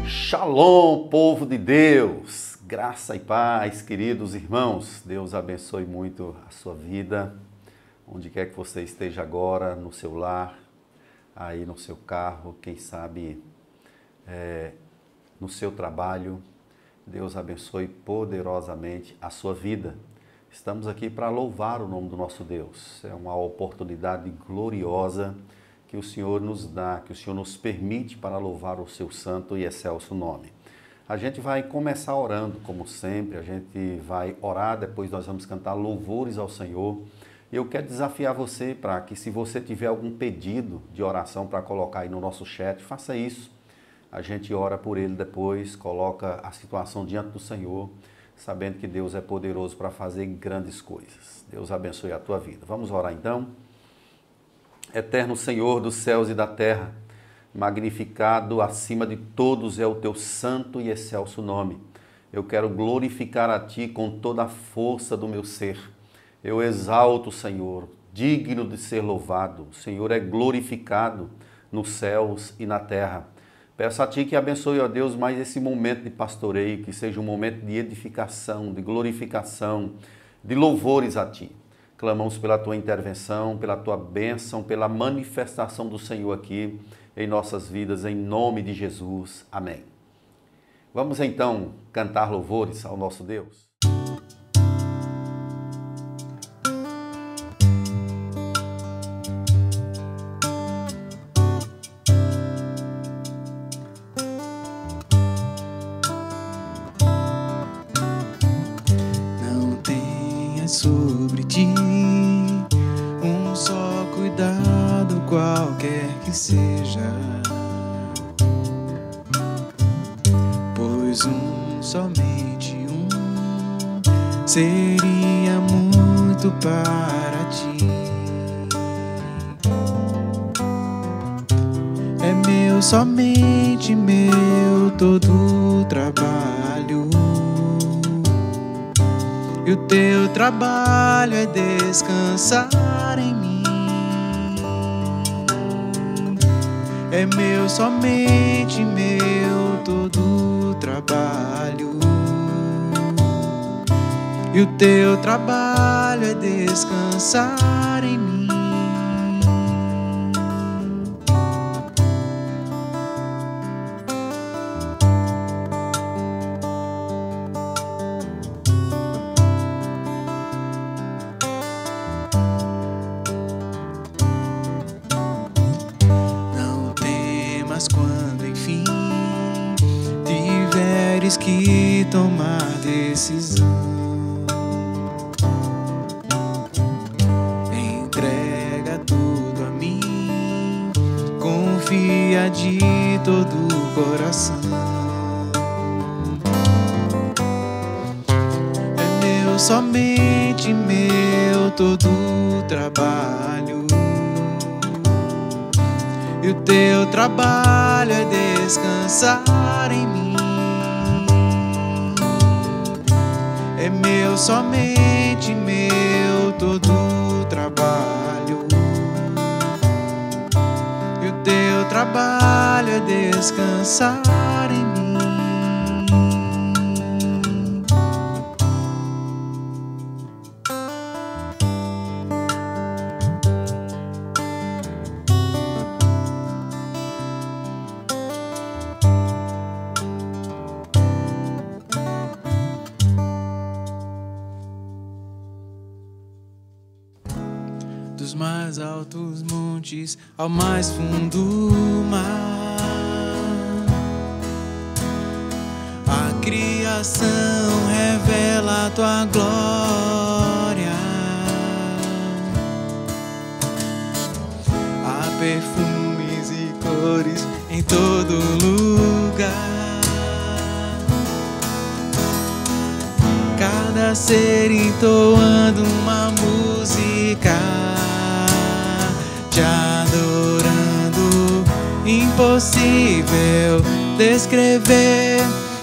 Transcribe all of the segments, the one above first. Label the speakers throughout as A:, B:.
A: Shalom, povo de Deus, graça e paz, queridos irmãos. Deus abençoe muito a sua vida, onde quer que você esteja agora, no seu lar, aí no seu carro, quem sabe no seu trabalho. Deus abençoe poderosamente a sua vida. Estamos aqui para louvar o nome do nosso Deus. É uma oportunidade gloriosa que o Senhor nos dá, que o Senhor nos permite para louvar o seu santo e excelso nome. A gente vai começar orando, como sempre, a gente vai orar, depois nós vamos cantar louvores ao Senhor. E eu quero desafiar você para que, se você tiver algum pedido de oração para colocar aí no nosso chat, faça isso. A gente ora por ele depois, coloca a situação diante do Senhor, sabendo que Deus é poderoso para fazer grandes coisas. Deus abençoe a tua vida. Vamos orar então? Eterno Senhor dos céus e da terra, magnificado acima de todos é o teu santo e excelso nome. Eu quero glorificar a ti com toda a força do meu ser. Eu exalto o Senhor, digno de ser louvado. O Senhor é glorificado nos céus e na terra. Peço a ti que abençoe, ó Deus, mais esse momento de pastoreio, que seja um momento de edificação, de glorificação, de louvores a ti. Clamamos pela tua intervenção, pela tua bênção, pela manifestação do Senhor aqui em nossas vidas, em nome de Jesus. Amém. Vamos então cantar louvores ao nosso Deus.
B: Não tenha sobre ti um só cuidado, qualquer que seja, pois somente um seria muito para ti. É meu, somente meu, todo o trabalho, e o teu trabalho é descansar em mim. É meu, somente meu, todo o trabalho, e o teu trabalho é descansar em mim. Quando enfim tiveres que tomar decisão, entrega tudo a mim, confia de todo o coração. É meu, somente meu, todo o trabalho, e o teu trabalho é descansar em mim. É meu, somente meu, todo o trabalho, e o teu trabalho é descansar em mim. Dos mais altos montes ao mais fundo mar, a criação revela a tua glória. Há perfumes e cores em todo lugar, cada ser entoando uma música, te adorando. Impossível descrever,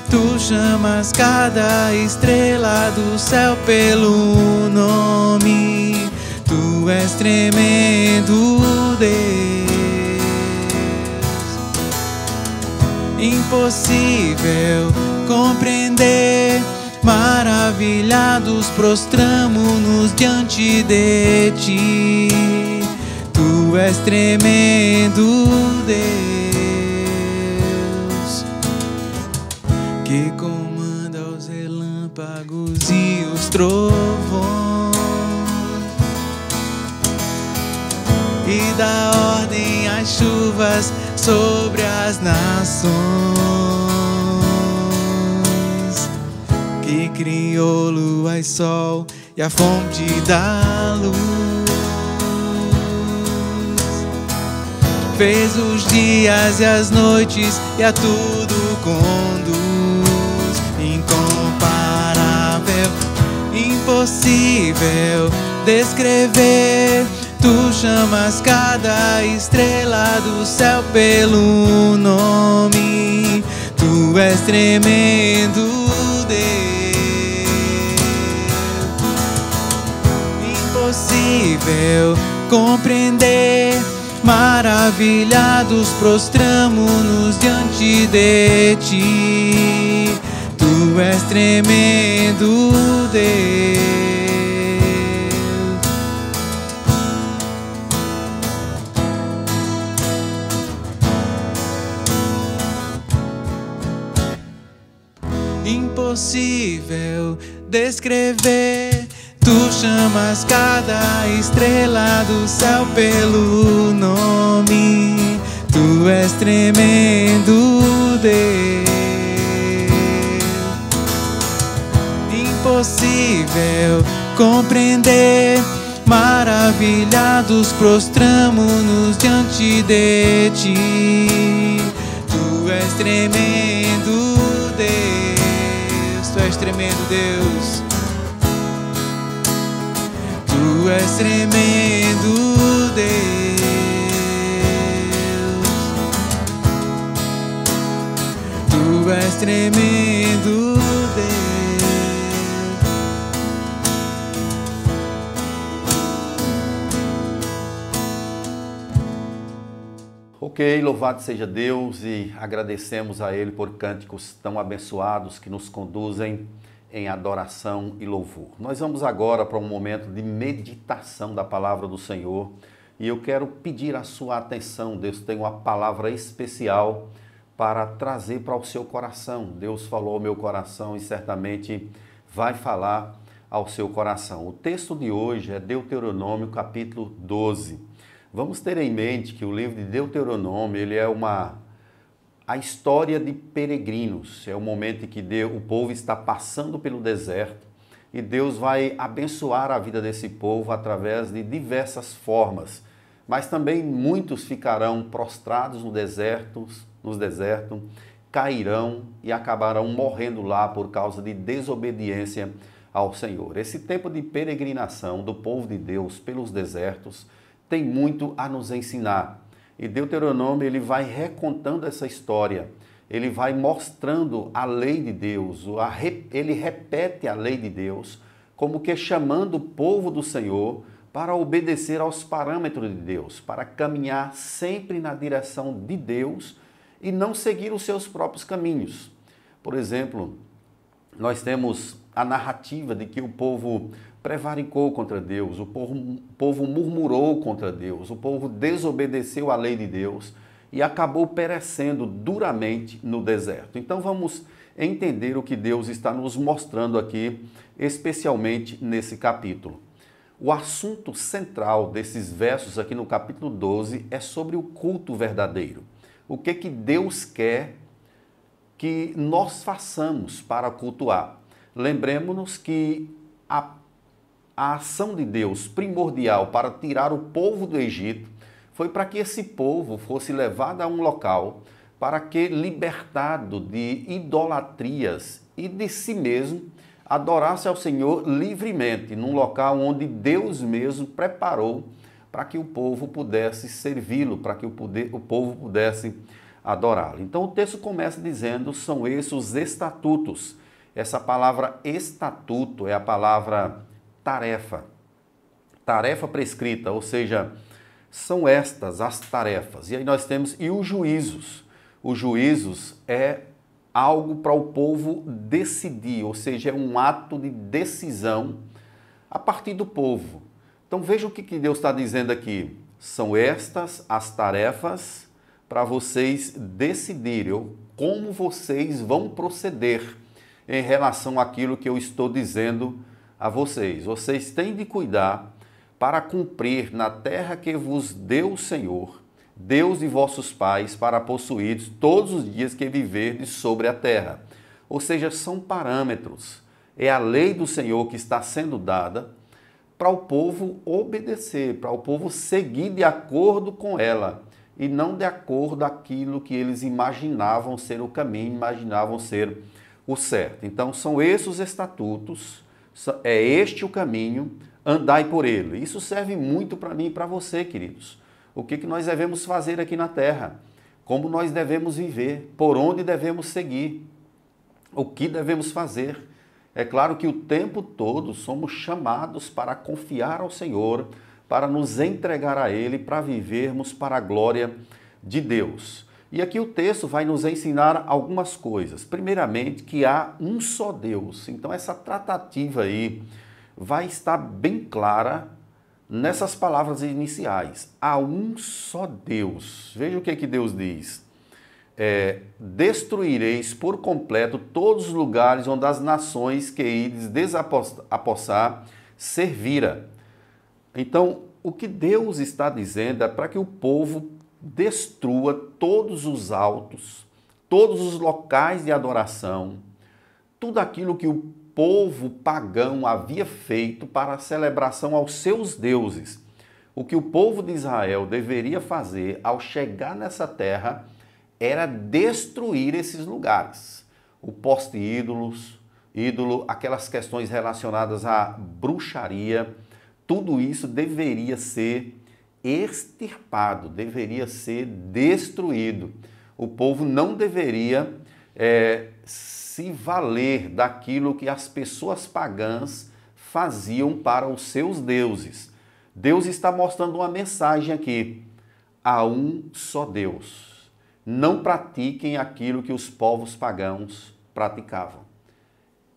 B: tu chamas cada estrela do céu pelo nome. Tu és tremendo, Deus. impossível compreender. Maravilhados prostramo-nos diante de ti. Tu és tremendo Deus, que comanda os relâmpagos e os trovões, e dá ordem às chuvas sobre as nações, que criou lua e sol e a fonte da luz, fez os dias e as noites e a tudo conduz. Incomparável, impossível descrever. Tu chamas cada estrela do céu pelo nome. Tu és tremendo Deus, impossível compreender. Maravilhados prostramo-nos diante de ti. Tu és tremendo Deus. Impossível descrever. Tu chamas cada estrela do céu pelo nome. Tu és tremendo Deus, impossível compreender. Maravilhados prostramo-nos diante de ti. Tu és tremendo Deus, tu és tremendo Deus. Tu és tremendo Deus, Tu és tremendo Deus.
A: Ok, louvado seja Deus e agradecemos a Ele por cânticos tão abençoados que nos conduzem em adoração e louvor. Nós vamos agora para um momento de meditação da palavra do Senhor e eu quero pedir a sua atenção. Deus tem uma palavra especial para trazer para o seu coração. Deus falou ao meu coração e certamente vai falar ao seu coração. O texto de hoje é Deuteronômio capítulo 12. Vamos ter em mente que o livro de Deuteronômio ele é a história de peregrinos. É o momento em que o povo está passando pelo deserto e Deus vai abençoar a vida desse povo através de diversas formas. Mas também muitos ficarão prostrados no deserto, cairão e acabarão morrendo lá por causa de desobediência ao Senhor. Esse tempo de peregrinação do povo de Deus pelos desertos tem muito a nos ensinar. E Deuteronômio ele vai recontando essa história, ele vai mostrando a lei de Deus, ele repete a lei de Deus, como que chamando o povo do Senhor para obedecer aos parâmetros de Deus, para caminhar sempre na direção de Deus e não seguir os seus próprios caminhos. Por exemplo, nós temos a narrativa de que o povo prevaricou contra Deus, o povo murmurou contra Deus, o povo desobedeceu à lei de Deus e acabou perecendo duramente no deserto. Então vamos entender o que Deus está nos mostrando aqui, especialmente nesse capítulo. O assunto central desses versos aqui no capítulo 12 é sobre o culto verdadeiro. O que Deus quer que nós façamos para cultuar? Lembremos-nos que a ação de Deus primordial para tirar o povo do Egito foi para que esse povo fosse levado a um local para que, libertado de idolatrias e de si mesmo, adorasse ao Senhor livremente, num local onde Deus mesmo preparou para que o povo pudesse servi-lo, para que o povo pudesse adorá-lo. Então o texto começa dizendo, são esses os estatutos. Essa palavra estatuto é a palavra tarefa prescrita, ou seja, são estas as tarefas. E aí nós temos, e os juízos. os juízos é algo para o povo decidir, ou seja, é um ato de decisão a partir do povo. Então veja o que Deus está dizendo aqui. São estas as tarefas para vocês decidirem como vocês vão proceder em relação àquilo que eu estou dizendo a vocês. Vocês têm de cuidar para cumprir na terra que vos deu o Senhor, Deus de vossos pais, para possuir todos os dias que viverdes sobre a terra. Ou seja, são parâmetros. É a lei do Senhor que está sendo dada para o povo obedecer, para o povo seguir de acordo com ela e não de acordo com aquilo que eles imaginavam ser o caminho, imaginavam ser o certo. Então são esses os estatutos, é este o caminho, andai por ele. Isso serve muito para mim e para você, queridos. O que nós devemos fazer aqui na terra, como nós devemos viver, por onde devemos seguir, o que devemos fazer. É claro que o tempo todo somos chamados para confiar ao Senhor, para nos entregar a Ele, para vivermos para a glória de Deus. E aqui o texto vai nos ensinar algumas coisas. Primeiramente, que há um só Deus. Então essa tratativa aí vai estar bem clara nessas palavras iniciais. Há um só Deus. Veja o que Deus diz. Destruireis por completo todos os lugares onde as nações que ides desapossar servira. Então, o que Deus está dizendo é para que o povo destrua todos os altos, todos os locais de adoração, tudo aquilo que o povo pagão havia feito para a celebração aos seus deuses. O que o povo de Israel deveria fazer ao chegar nessa terra era destruir esses lugares. O poste ídolo, aquelas questões relacionadas à bruxaria, tudo isso deveria ser extirpado, deveria ser destruído. O povo não deveria se valer daquilo que as pessoas pagãs faziam para os seus deuses. Deus está mostrando uma mensagem aqui. Há um só Deus. Não pratiquem aquilo que os povos pagãos praticavam.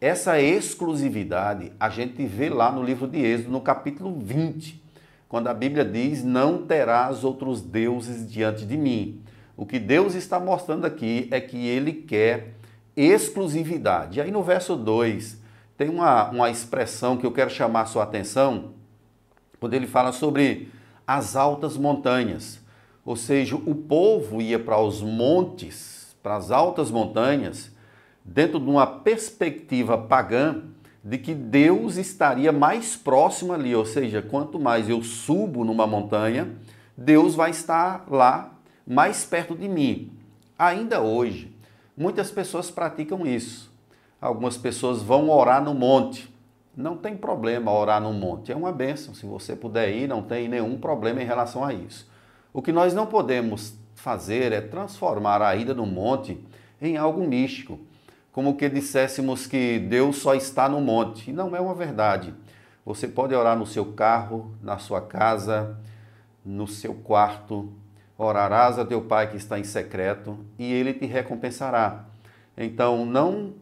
A: Essa exclusividade a gente vê lá no livro de Êxodo, no capítulo 20, quando a Bíblia diz, não terás outros deuses diante de mim. O que Deus está mostrando aqui é que Ele quer exclusividade. E aí no verso 2, tem uma expressão que eu quero chamar a sua atenção, quando ele fala sobre as altas montanhas. Ou seja, o povo ia para os montes, para as altas montanhas, dentro de uma perspectiva pagã de que Deus estaria mais próximo ali. Ou seja, quanto mais eu subo numa montanha, Deus vai estar lá mais perto de mim. Ainda hoje, muitas pessoas praticam isso. Algumas pessoas vão orar no monte. Não tem problema orar no monte, é uma bênção. Se você puder ir, não tem nenhum problema em relação a isso. O que nós não podemos fazer é transformar a ida no monte em algo místico, como que disséssemos que Deus só está no monte. E não é uma verdade. Você pode orar no seu carro, na sua casa, no seu quarto. Orarás a teu Pai que está em secreto e Ele te recompensará. Então não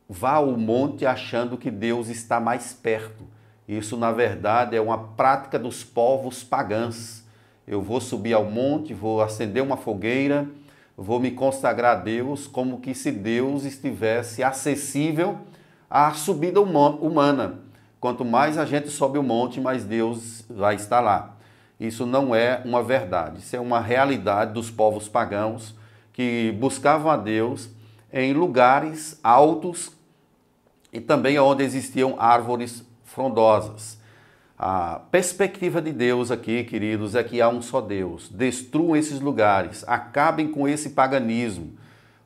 A: vá ao monte achando que Deus está mais perto. Isso, na verdade, é uma prática dos povos pagãos. Eu vou subir ao monte, vou acender uma fogueira, vou me consagrar a Deus como que se Deus estivesse acessível à subida humana. Quanto mais a gente sobe o monte, mais Deus vai estar lá. Isso não é uma verdade, isso é uma realidade dos povos pagãos que buscavam a Deus em lugares altos e também onde existiam árvores frondosas. A perspectiva de Deus aqui, queridos, é que há um só Deus. Destruam esses lugares, acabem com esse paganismo.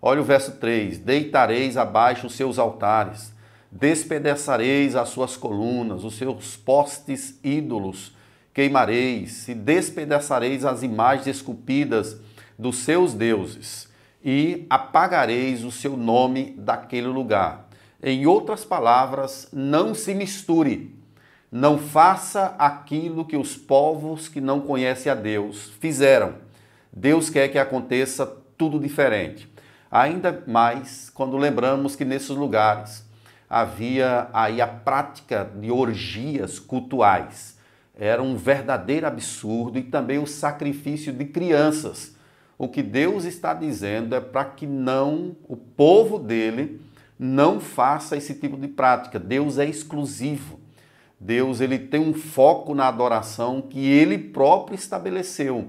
A: Olha o verso 3, deitareis abaixo os seus altares, despedaçareis as suas colunas, os seus postes ídolos queimareis, e despedaçareis as imagens esculpidas dos seus deuses, e apagareis o seu nome daquele lugar. Em outras palavras, não se misture. Não faça aquilo que os povos que não conhecem a Deus fizeram. Deus quer que aconteça tudo diferente. Ainda mais quando lembramos que nesses lugares havia aí a prática de orgias cultuais. Era um verdadeiro absurdo, e também o sacrifício de crianças. O que Deus está dizendo é para que o povo dele não faça esse tipo de prática. Deus é exclusivo. Deus, ele tem um foco na adoração que ele próprio estabeleceu.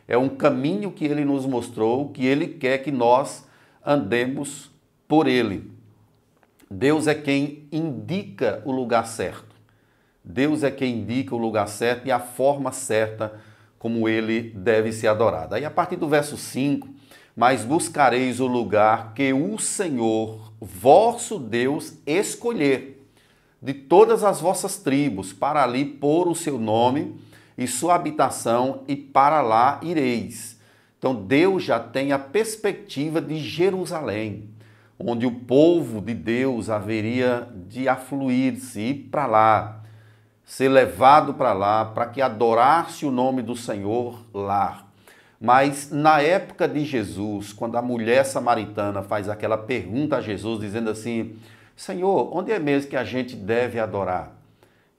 A: É um caminho que ele nos mostrou, que ele quer que nós andemos por ele. Deus é quem indica o lugar certo. Deus é quem indica o lugar certo e a forma certa como ele deve ser adorado. Aí a partir do verso 5, mas buscareis o lugar que o Senhor, vosso Deus, escolher de todas as vossas tribos, para ali pôr o seu nome e sua habitação, e para lá ireis. Então Deus já tem a perspectiva de Jerusalém, onde o povo de Deus haveria de afluir-se, ir para lá, ser levado para lá, para que adorasse o nome do Senhor lá. Mas na época de Jesus, quando a mulher samaritana faz aquela pergunta a Jesus, dizendo assim: Senhor, onde é mesmo que a gente deve adorar?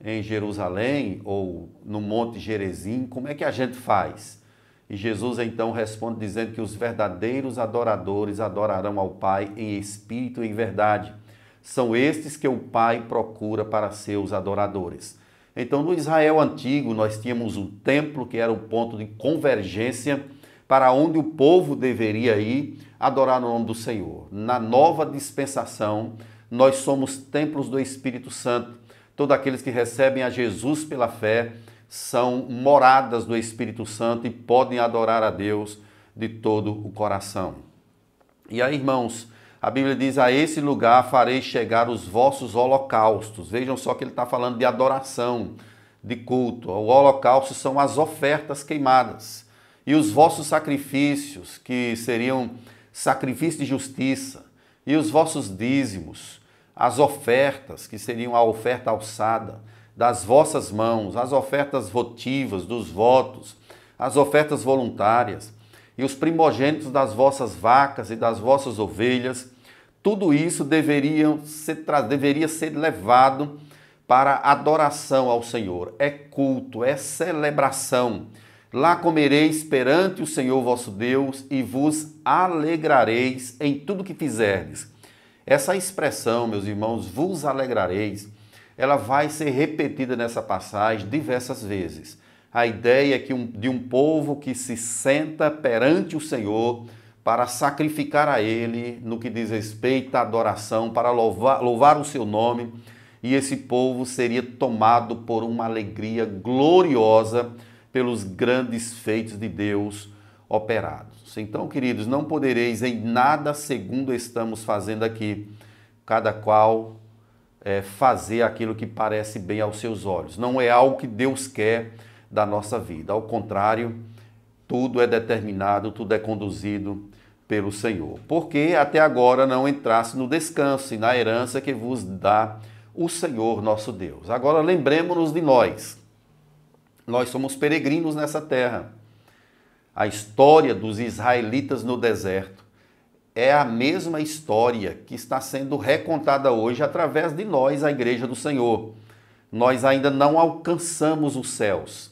A: Em Jerusalém ou no Monte Gerizim? Como é que a gente faz? E Jesus então responde dizendo que os verdadeiros adoradores adorarão ao Pai em espírito e em verdade. São estes que o Pai procura para seus adoradores. Então, no Israel antigo, nós tínhamos um templo que era o ponto de convergência para onde o povo deveria ir adorar o nome do Senhor. Na nova dispensação, nós somos templos do Espírito Santo. Todos aqueles que recebem a Jesus pela fé são moradas do Espírito Santo e podem adorar a Deus de todo o coração. E aí, irmãos, a Bíblia diz: a esse lugar farei chegar os vossos holocaustos. Vejam só que ele está falando de adoração, de culto. O holocausto são as ofertas queimadas. E os vossos sacrifícios, que seriam sacrifício de justiça, e os vossos dízimos, as ofertas, que seriam a oferta alçada das vossas mãos, as ofertas votivas, dos votos, as ofertas voluntárias, e os primogênitos das vossas vacas e das vossas ovelhas, tudo isso deveria ser levado para adoração ao Senhor. É culto, é celebração. Lá comereis perante o Senhor vosso Deus e vos alegrareis em tudo que fizerdes. Essa expressão, meus irmãos, vos alegrareis, ela vai ser repetida nessa passagem diversas vezes. A ideia é de um povo que se senta perante o Senhor para sacrificar a Ele no que diz respeito à adoração, para louvar o seu nome, e esse povo seria tomado por uma alegria gloriosa pelos grandes feitos de Deus operados. Então, queridos, não podereis em nada segundo estamos fazendo aqui, cada qual fazer aquilo que parece bem aos seus olhos. Não é algo que Deus quer da nossa vida. Ao contrário, tudo é determinado, tudo é conduzido pelo Senhor. Porque até agora não entrasse no descanso e na herança que vos dá o Senhor nosso Deus. Agora lembremos-nos de nós. Nós somos peregrinos nessa terra. A história dos israelitas no deserto é a mesma história que está sendo recontada hoje através de nós, a Igreja do Senhor. Nós ainda não alcançamos os céus.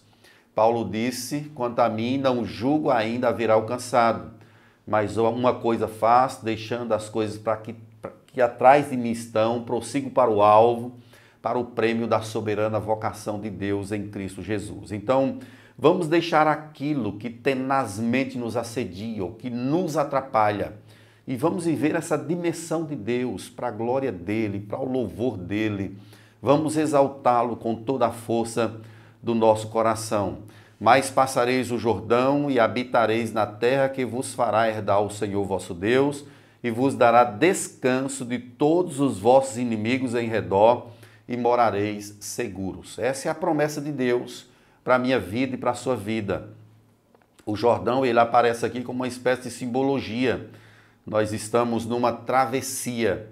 A: Paulo disse: quanto a mim, não julgo ainda haver alcançado, mas uma coisa faço, deixando as coisas que atrás de mim estão, prossigo para o alvo, para o prêmio da soberana vocação de Deus em Cristo Jesus. Então, vamos deixar aquilo que tenazmente nos assedia, ou que nos atrapalha, e vamos viver essa dimensão de Deus, para a glória dEle, para o louvor dEle. Vamos exaltá-lo com toda a força do nosso coração. Mas passareis o Jordão e habitareis na terra que vos fará herdar o Senhor vosso Deus, e vos dará descanso de todos os vossos inimigos em redor, e morareis seguros. Essa é a promessa de Deus para a minha vida e para a sua vida. O Jordão, ele aparece aqui como uma espécie de simbologia. Nós estamos numa travessia.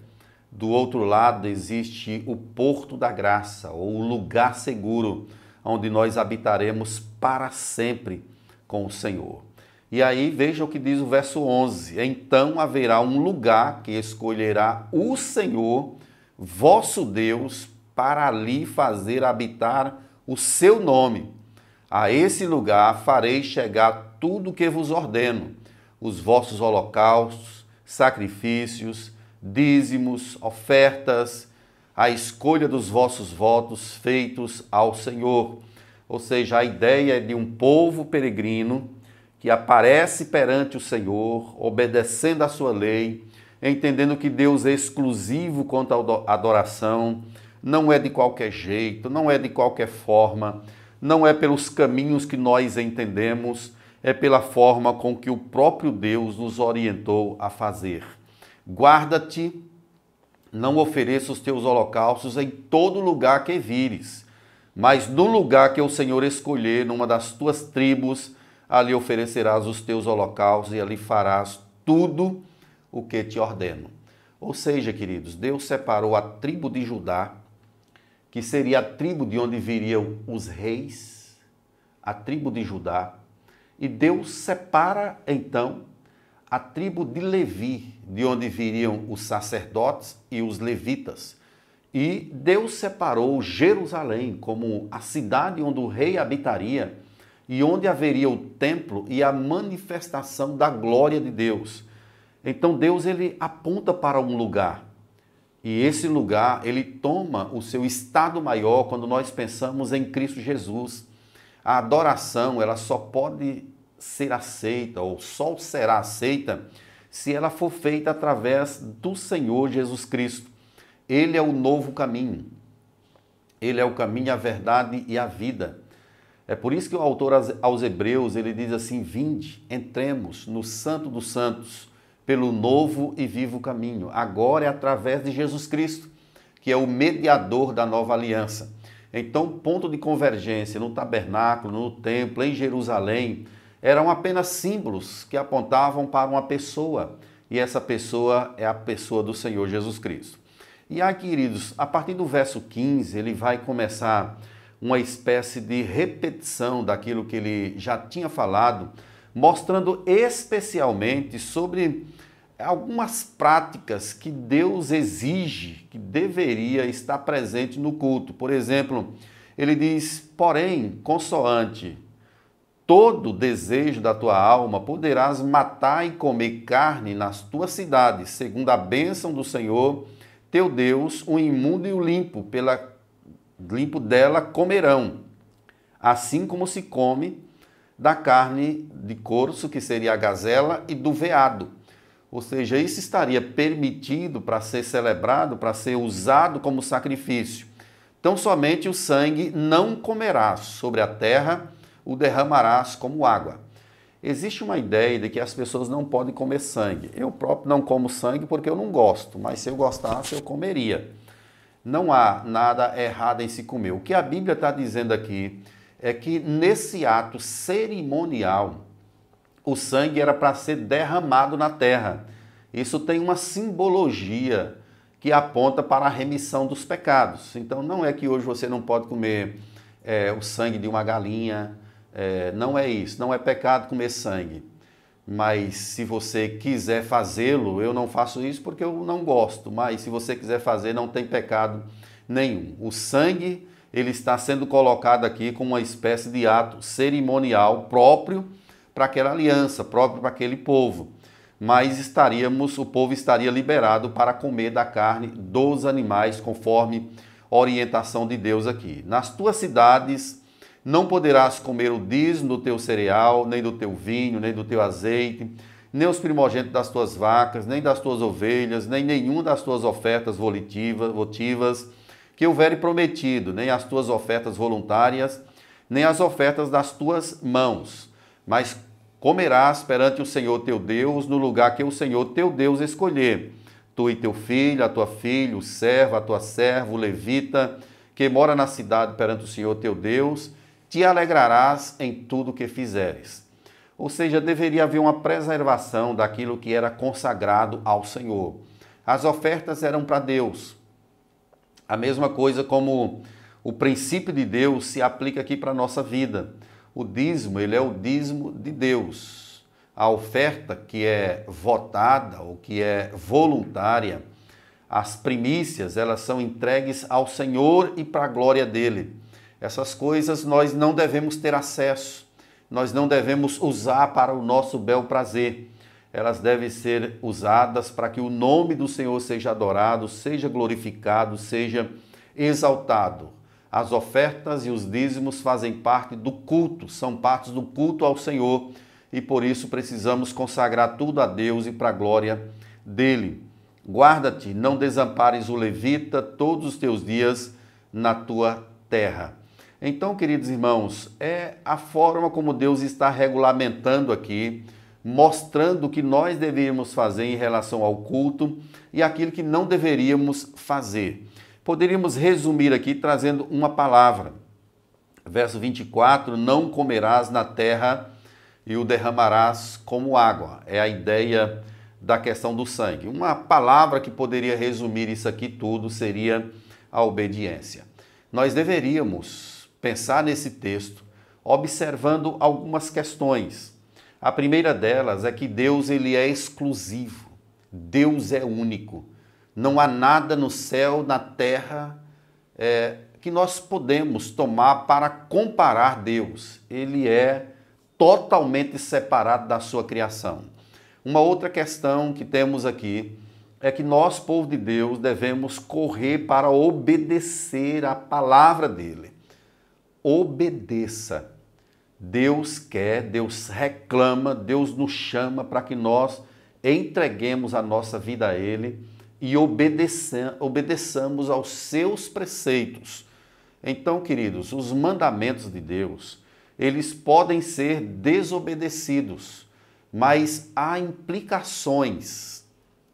A: Do outro lado existe o Porto da Graça, ou o lugar seguro, onde nós habitaremos para sempre com o Senhor. E aí veja o que diz o verso 11: então haverá um lugar que escolherá o Senhor, vosso Deus, para ali fazer habitar o seu nome. A esse lugar farei chegar tudo o que vos ordeno, os vossos holocaustos, sacrifícios, dízimos, ofertas, a escolha dos vossos votos feitos ao Senhor. Ou seja, a ideia é de um povo peregrino que aparece perante o Senhor, obedecendo a sua lei, entendendo que Deus é exclusivo quanto à adoração, não é de qualquer jeito, não é de qualquer forma, não é pelos caminhos que nós entendemos, é pela forma com que o próprio Deus nos orientou a fazer. Guarda-te, não ofereça os teus holocaustos em todo lugar que vires, mas no lugar que o Senhor escolher, numa das tuas tribos, ali oferecerás os teus holocaustos e ali farás tudo o que te ordeno. Ou seja, queridos, Deus separou a tribo de Judá, que seria a tribo de onde viriam os reis, a tribo de Judá, e Deus separa, então, a tribo de Levi, de onde viriam os sacerdotes e os levitas. E Deus separou Jerusalém como a cidade onde o rei habitaria e onde haveria o templo e a manifestação da glória de Deus. Então Deus ele aponta para um lugar. E esse lugar, ele toma o seu estado maior quando nós pensamos em Cristo Jesus. A adoração, ela só pode ser aceita ou só será aceita se ela for feita através do Senhor Jesus Cristo. Ele é o novo caminho. Ele é o caminho, a verdade e a vida. É por isso que o autor aos Hebreus, ele diz assim: vinde, entremos no Santo dos Santos, pelo novo e vivo caminho. Agora é através de Jesus Cristo, que é o mediador da nova aliança. Então, o ponto de convergência no tabernáculo, no templo, em Jerusalém, eram apenas símbolos que apontavam para uma pessoa. E essa pessoa é a pessoa do Senhor Jesus Cristo. E aí, queridos, a partir do verso 15, ele vai começar uma espécie de repetição daquilo que ele já tinha falado, mostrando especialmente sobre algumas práticas que Deus exige, que deveria estar presente no culto. Por exemplo, ele diz: porém, consoante todo desejo da tua alma, poderás matar e comer carne nas tuas cidades, segundo a bênção do Senhor teu Deus, o imundo e o limpo, limpo dela comerão, assim como se come da carne de corço, que seria a gazela, e do veado. Ou seja, isso estaria permitido para ser celebrado, para ser usado como sacrifício. Então, somente o sangue não comerás, sobre a terra o derramarás como água. Existe uma ideia de que as pessoas não podem comer sangue. Eu próprio não como sangue porque eu não gosto, mas se eu gostasse, eu comeria. Não há nada errado em se comer. O que a Bíblia está dizendo aqui é que nesse ato cerimonial, o sangue era para ser derramado na terra. Isso tem uma simbologia que aponta para a remissão dos pecados. Então não é que hoje você não pode comer o sangue de uma galinha, não é isso, não é pecado comer sangue. Mas se você quiser fazê-lo, eu não faço isso porque eu não gosto, mas se você quiser fazer, não tem pecado nenhum. O sangue, ele está sendo colocado aqui como uma espécie de ato cerimonial próprio para aquela aliança, próprio para aquele povo. Mas o povo estaria liberado para comer da carne dos animais, conforme a orientação de Deus aqui. Nas tuas cidades não poderás comer o dízimo do teu cereal, nem do teu vinho, nem do teu azeite, nem os primogênitos das tuas vacas, nem das tuas ovelhas, nem nenhuma das tuas ofertas votivas que houver prometido, nem as tuas ofertas voluntárias, nem as ofertas das tuas mãos. Mas comerás perante o Senhor teu Deus no lugar que o Senhor teu Deus escolher. Tu e teu filho, a tua filha, o servo, a tua serva, o levita, que mora na cidade perante o Senhor teu Deus, te alegrarás em tudo que fizeres. Ou seja, deveria haver uma preservação daquilo que era consagrado ao Senhor. As ofertas eram para Deus. A mesma coisa como o princípio de Deus se aplica aqui para a nossa vida. O dízimo, ele é o dízimo de Deus. A oferta que é votada ou que é voluntária, as primícias, elas são entregues ao Senhor e para a glória dele. Essas coisas nós não devemos ter acesso, nós não devemos usar para o nosso bel prazer. Elas devem ser usadas para que o nome do Senhor seja adorado, seja glorificado, seja exaltado. As ofertas e os dízimos fazem parte do culto, são partes do culto ao Senhor e por isso precisamos consagrar tudo a Deus e para a glória dele. Guarda-te, não desampares o levita todos os teus dias na tua terra. Então, queridos irmãos, é a forma como Deus está regulamentando aqui, mostrando o que nós deveríamos fazer em relação ao culto e aquilo que não deveríamos fazer. Poderíamos resumir aqui trazendo uma palavra. Verso 24, não comerás na terra e o derramarás como água. É a ideia da questão do sangue. Uma palavra que poderia resumir isso aqui tudo seria a obediência. Nós deveríamos pensar nesse texto observando algumas questões. A primeira delas é que Deus ele é exclusivo. Deus é único. Não há nada no céu, na terra, que nós podemos tomar para comparar Deus. Ele é totalmente separado da sua criação. Uma outra questão que temos aqui é que nós, povo de Deus, devemos correr para obedecer a palavra dele. Obedeça. Deus quer, Deus reclama, Deus nos chama para que nós entreguemos a nossa vida a ele e obedeçamos aos seus preceitos. Então, queridos, os mandamentos de Deus, eles podem ser desobedecidos, mas há implicações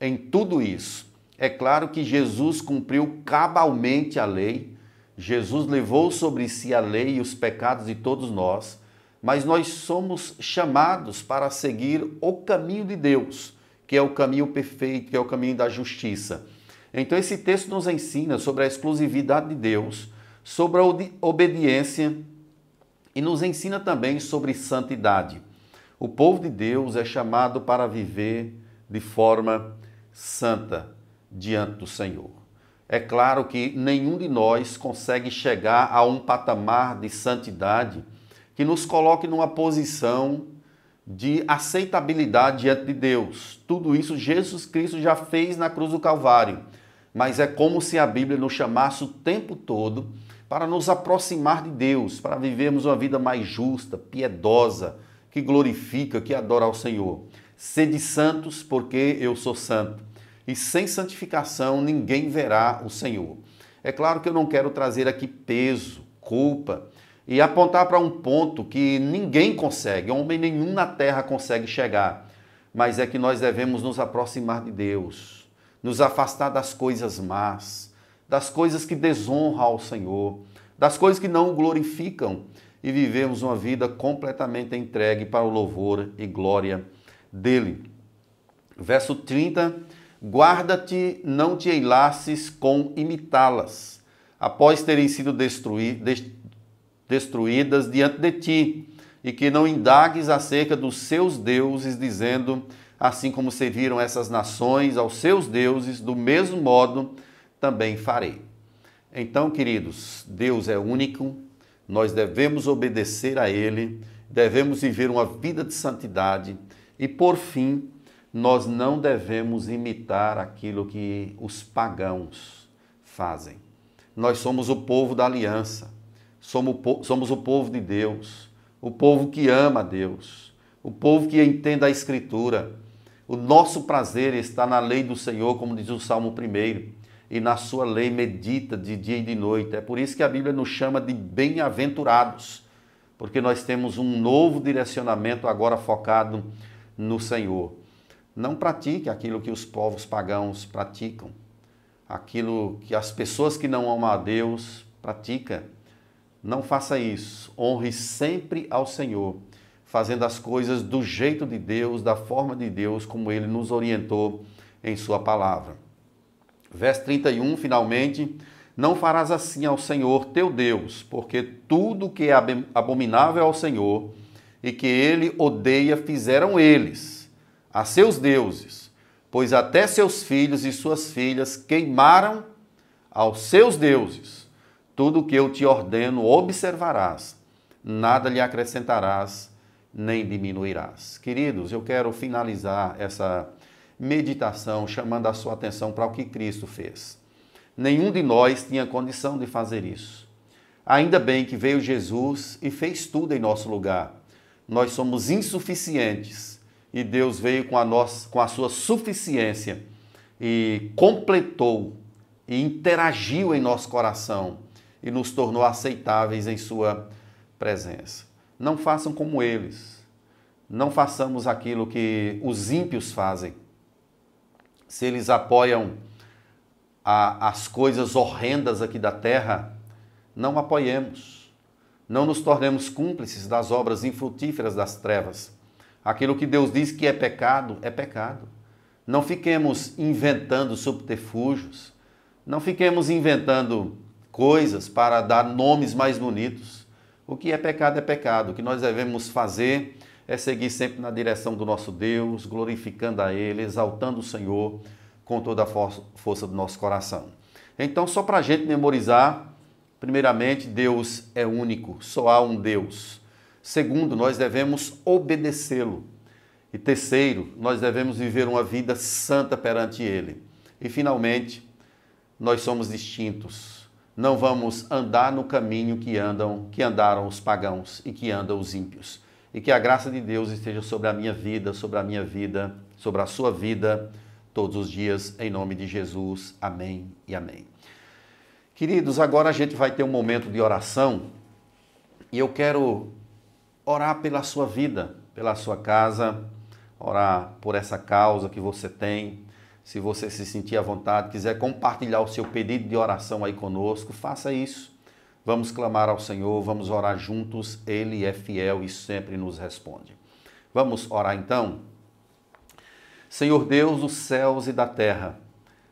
A: em tudo isso. É claro que Jesus cumpriu cabalmente a lei, Jesus levou sobre si a lei e os pecados de todos nós, mas nós somos chamados para seguir o caminho de Deus, que é o caminho perfeito, que é o caminho da justiça. Então esse texto nos ensina sobre a exclusividade de Deus, sobre a obediência e nos ensina também sobre santidade. O povo de Deus é chamado para viver de forma santa diante do Senhor. É claro que nenhum de nós consegue chegar a um patamar de santidade que nos coloque numa posição de aceitabilidade diante de Deus. Tudo isso Jesus Cristo já fez na cruz do Calvário, mas é como se a Bíblia nos chamasse o tempo todo para nos aproximar de Deus, para vivermos uma vida mais justa, piedosa, que glorifica, que adora ao Senhor. Sede santos, porque eu sou santo. E sem santificação ninguém verá o Senhor. É claro que eu não quero trazer aqui peso, culpa, e apontar para um ponto que ninguém consegue, homem nenhum na terra consegue chegar. Mas é que nós devemos nos aproximar de Deus, nos afastar das coisas más, das coisas que desonram ao Senhor, das coisas que não o glorificam e vivemos uma vida completamente entregue para o louvor e glória dele. Verso 30, guarda-te, não te enlaces com imitá-las, após terem sido destruídas diante de ti, e que não indagues acerca dos seus deuses, dizendo, assim como serviram essas nações aos seus deuses, do mesmo modo também farei. Então, queridos, Deus é único, nós devemos obedecer a Ele, devemos viver uma vida de santidade e, por fim, nós não devemos imitar aquilo que os pagãos fazem. Nós somos o povo da aliança, somos o povo de Deus, o povo que ama a Deus, o povo que entende a Escritura. O nosso prazer está na lei do Senhor, como diz o Salmo 1, e na sua lei medita de dia e de noite. É por isso que a Bíblia nos chama de bem-aventurados, porque nós temos um novo direcionamento agora focado no Senhor. Não pratique aquilo que os povos pagãos praticam, aquilo que as pessoas que não amam a Deus praticam. Não faça isso. Honre sempre ao Senhor, fazendo as coisas do jeito de Deus, da forma de Deus, como Ele nos orientou em sua palavra. Verso 31, finalmente, não farás assim ao Senhor teu Deus, porque tudo que é abominável ao Senhor, e que ele odeia fizeram eles, a seus deuses, pois até seus filhos e suas filhas queimaram aos seus deuses. Tudo o que eu te ordeno observarás, nada lhe acrescentarás, nem diminuirás. Queridos, eu quero finalizar essa meditação chamando a sua atenção para o que Cristo fez. Nenhum de nós tinha condição de fazer isso. Ainda bem que veio Jesus e fez tudo em nosso lugar. Nós somos insuficientes e Deus veio com a sua suficiência e completou e interagiu em nosso coração e nos tornou aceitáveis em sua presença. Não façam como eles. Não façamos aquilo que os ímpios fazem. Se eles apoiam as coisas horrendas aqui da terra, não apoiemos. Não nos tornemos cúmplices das obras infrutíferas das trevas. Aquilo que Deus diz que é pecado, é pecado. Não fiquemos inventando subterfúgios. Não fiquemos inventando coisas para dar nomes mais bonitos. O que é pecado é pecado. O que nós devemos fazer é seguir sempre na direção do nosso Deus, glorificando a Ele, exaltando o Senhor com toda a força do nosso coração. Então, só para a gente memorizar, primeiramente, Deus é único, só há um Deus. Segundo, nós devemos obedecê-lo. E terceiro, nós devemos viver uma vida santa perante Ele. E finalmente, nós somos distintos. Não vamos andar no caminho que andaram os pagãos e que andam os ímpios. E que a graça de Deus esteja sobre a minha vida, sobre a sua vida, todos os dias, em nome de Jesus. Amém e amém. Queridos, agora a gente vai ter um momento de oração e eu quero orar pela sua vida, pela sua casa, orar por essa causa que você tem. Se você se sentir à vontade, quiser compartilhar o seu pedido de oração aí conosco, faça isso. Vamos clamar ao Senhor, vamos orar juntos. Ele é fiel e sempre nos responde. Vamos orar então? Senhor Deus dos céus e da terra,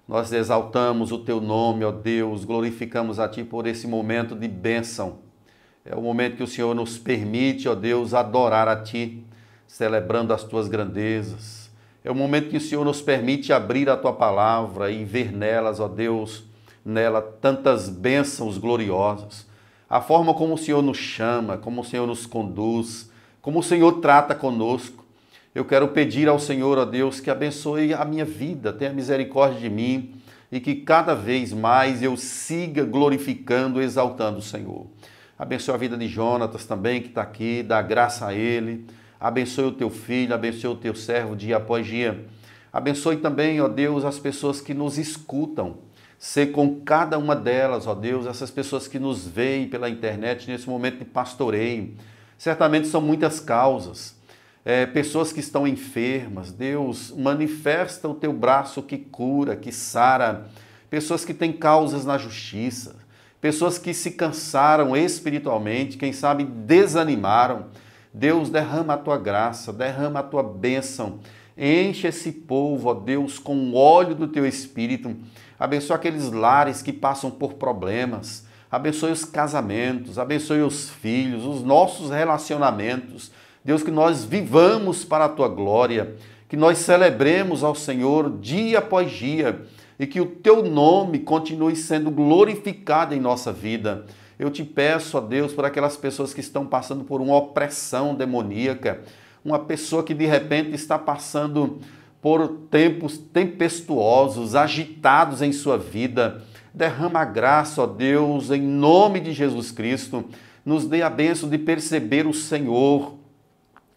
A: nós exaltamos o Teu nome, ó Deus, glorificamos a Ti por esse momento de bênção. É o momento que o Senhor nos permite, ó Deus, adorar a Ti, celebrando as Tuas grandezas. É o momento que o Senhor nos permite abrir a Tua palavra e ver nelas, ó Deus, nela tantas bênçãos gloriosas. A forma como o Senhor nos chama, como o Senhor nos conduz, como o Senhor trata conosco. Eu quero pedir ao Senhor, ó Deus, que abençoe a minha vida, tenha misericórdia de mim e que cada vez mais eu siga glorificando, exaltando o Senhor. Abençoe a vida de Jonatas também, que está aqui, dá graça a ele. Abençoe o teu filho, abençoe o teu servo dia após dia. Abençoe também, ó Deus, as pessoas que nos escutam. Ser com cada uma delas, ó Deus, essas pessoas que nos veem pela internet nesse momento de pastoreio. Certamente são muitas causas. Pessoas que estão enfermas, Deus, manifesta o teu braço que cura, que sara. Pessoas que têm causas na justiça, pessoas que se cansaram espiritualmente, quem sabe desanimaram. Deus, derrama a tua graça, derrama a tua bênção. Enche esse povo, ó Deus, com o óleo do teu Espírito. Abençoa aqueles lares que passam por problemas. Abençoe os casamentos, abençoe os filhos, os nossos relacionamentos. Deus, que nós vivamos para a Tua glória, que nós celebremos ao Senhor dia após dia e que o Teu nome continue sendo glorificado em nossa vida. Eu te peço, ó Deus, por aquelas pessoas que estão passando por uma opressão demoníaca, uma pessoa que de repente está passando por tempos tempestuosos, agitados em sua vida. Derrama a graça, ó Deus, em nome de Jesus Cristo. Nos dê a bênção de perceber o Senhor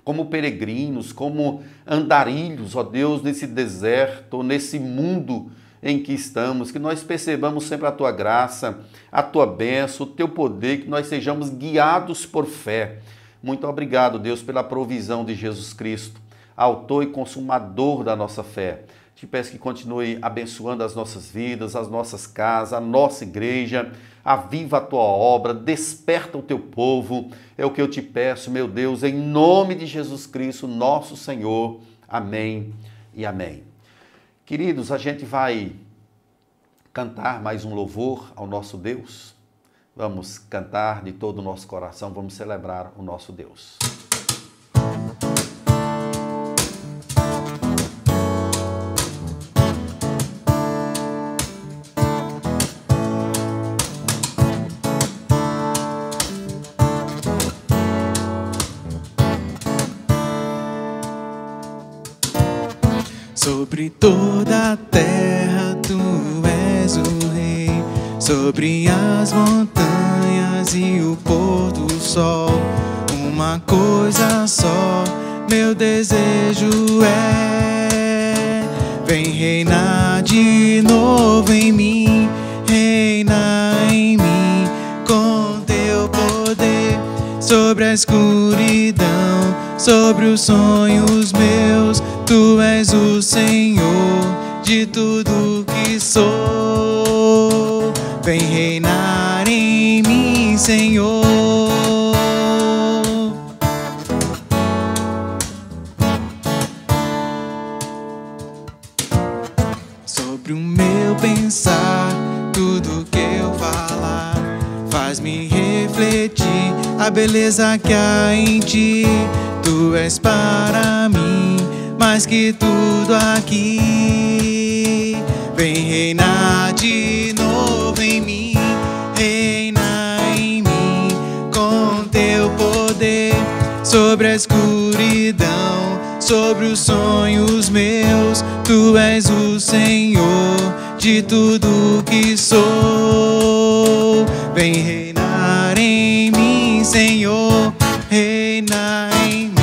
A: como peregrinos, como andarilhos, ó Deus, nesse deserto, nesse mundo em que estamos, que nós percebamos sempre a Tua graça, a Tua bênção, o Teu poder, que nós sejamos guiados por fé. Muito obrigado, Deus, pela provisão de Jesus Cristo, autor e consumador da nossa fé. Te peço que continue abençoando as nossas vidas, as nossas casas, a nossa igreja. Aviva a Tua obra, desperta o Teu povo. É o que eu te peço, meu Deus, em nome de Jesus Cristo, nosso Senhor. Amém e amém. Queridos, a gente vai cantar mais um louvor ao nosso Deus. Vamos cantar de todo o nosso coração, vamos celebrar o nosso Deus.
B: Sobre toda a terra tu és o rei, sobre as montanhas e o pôr do sol. Uma coisa só, meu desejo é: vem reinar de novo em mim, reina em mim com teu poder. Sobre a escuridão, sobre os sonhos meus, tu és o Senhor de tudo que sou. Vem reinar em mim, Senhor. Sobre o meu pensar, tudo que eu falar, faz-me refletir a beleza que há em ti. Tu és para mim mais que tudo aqui. Vem reinar de novo em mim, reina em mim com teu poder. Sobre a escuridão, sobre os sonhos meus, tu és o Senhor de tudo que sou. Vem reinar em mim, Senhor, reina em mim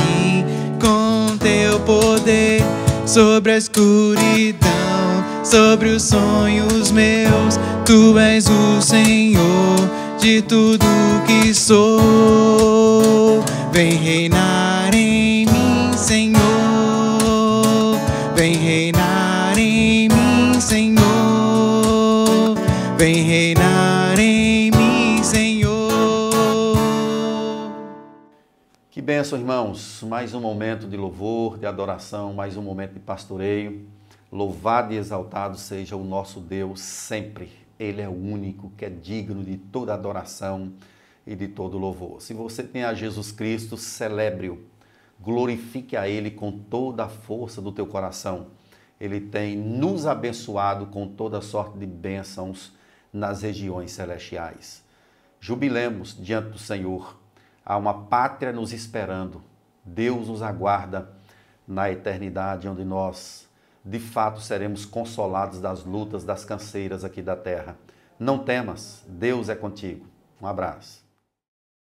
B: com teu poder. Sobre a escuridão, sobre os sonhos meus, tu és o Senhor de tudo que sou. Vem reinar em mim, Senhor. Vem reinar em mim, Senhor. Vem reinar em mim, Senhor.
A: Que bênção, irmãos. Mais um momento de louvor, de adoração, mais um momento de pastoreio. Louvado e exaltado seja o nosso Deus sempre. Ele é o único que é digno de toda adoração e de todo louvor. Se você tem a Jesus Cristo, celebre-o. Glorifique a Ele com toda a força do teu coração. Ele tem nos abençoado com toda sorte de bênçãos nas regiões celestiais. Jubilemos diante do Senhor. Há uma pátria nos esperando. Deus nos aguarda na eternidade, onde nós, de fato, seremos consolados das lutas, das canseiras aqui da terra. Não temas, Deus é contigo. Um abraço.